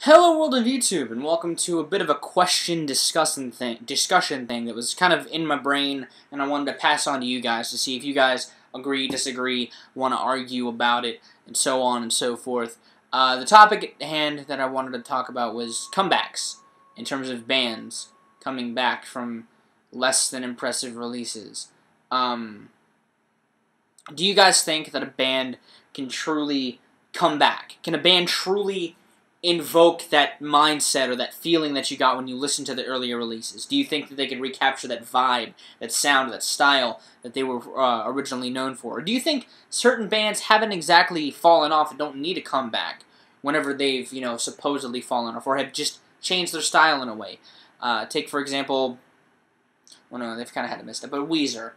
Hello world of YouTube, and welcome to a bit of a discussion thing that was kind of in my brain, and I wanted to pass on to you guys to see if you guys agree, disagree, want to argue about it, and so on and so forth. The topic at hand that I wanted to talk about was comebacks, in terms of bands coming back from less than impressive releases. Do you guys think that a band can truly come back? Can a band truly invoke that mindset or that feeling that you got when you listened to the earlier releases? Do you think that they can recapture that vibe, that sound, that style that they were originally known for? Or do you think certain bands haven't exactly fallen off and don't need a comeback whenever they've, supposedly fallen off, or have just changed their style in a way? Take, for example, well, no, they've kind of had a misstep, but Weezer.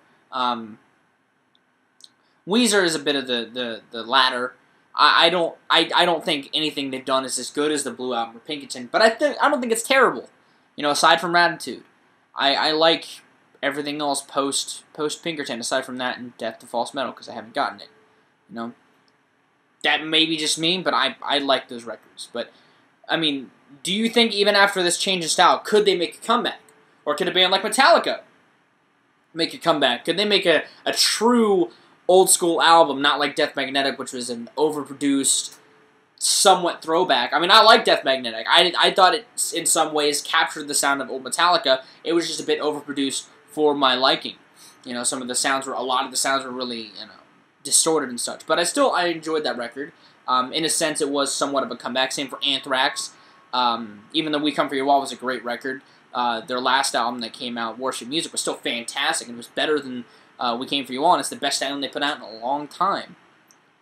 Weezer is a bit of the latter. I don't think anything they've done is as good as the Blue Album or Pinkerton, but I don't think it's terrible. Aside from Ratitude, I like everything else post Pinkerton. Aside from that and Death to False Metal, because I haven't gotten it. That may be just me, but I like those records. But I mean, do you think even after this change in style, could they make a comeback, or could a band like Metallica make a comeback? Could they make a true old school album, not like Death Magnetic, which was an overproduced, somewhat throwback? I mean, I like Death Magnetic. I thought it, in some ways, captured the sound of old Metallica. It was just a bit overproduced for my liking. A lot of the sounds were really, distorted and such. But I enjoyed that record. In a sense, it was somewhat of a comeback. Same for Anthrax. Even though We Come For Your Wall was a great record, their last album that came out, Worship Music, was still fantastic, and it was better than We Came For You All, and it's the best album they put out in a long time.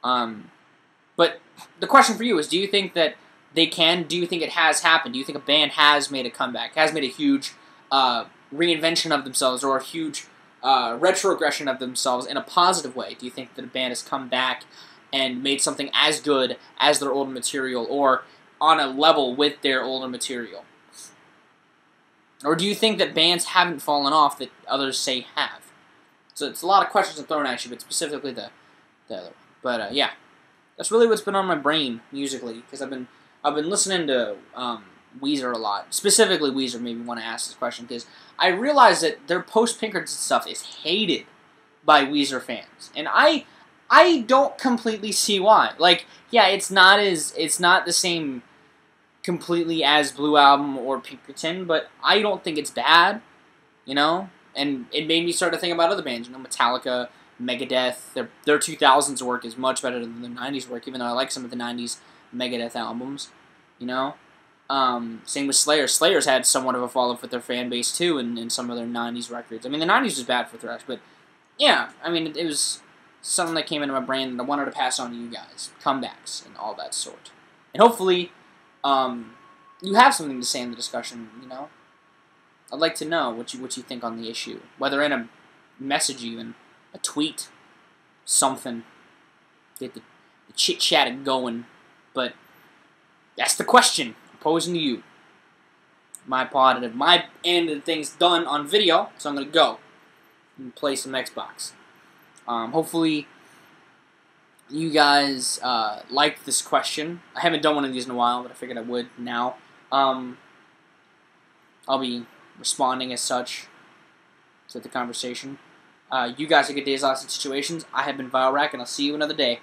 But the question for you is, do you think that they can? Do you think it has happened? Do you think a band has made a comeback, has made a huge reinvention of themselves, or a huge retrogression of themselves in a positive way? Do you think that a band has come back and made something as good as their older material, or on a level with their older material? Or do you think that bands haven't fallen off that others say have? So it's a lot of questions I'm throwing at you, but specifically the other one. But yeah, that's really what's been on my brain musically, because I've been listening to Weezer a lot. Specifically Weezer made me want to ask this question, because I realize that their post-Pinkerton stuff is hated by Weezer fans, and I don't completely see why. Like, yeah, it's not the same completely as Blue Album or Pinkerton, but I don't think it's bad, And it made me start to think about other bands, Metallica, Megadeth. Their 2000s work is much better than their 90s work, even though I like some of the 90s Megadeth albums, Same with Slayer. Slayer's had somewhat of a fall-off with their fan base, too, in some of their 90s records. I mean, the 90s was bad for thrash, but yeah, I mean, it was something that came into my brain that I wanted to pass on to you guys. Comebacks and all that sort. And hopefully, you have something to say in the discussion, I'd like to know what you think on the issue, whether in a message, even a tweet, something. Get the chit chat going. But that's the question I'm posing to you. My end of the thing's done on video, so I'm gonna go and play some Xbox. Hopefully, you guys liked this question. I haven't done one of these in a while, but I figured I would now. I'll be responding as such to the conversation. You guys have good days, lots of situations. I have been Viralrak, and I'll see you another day.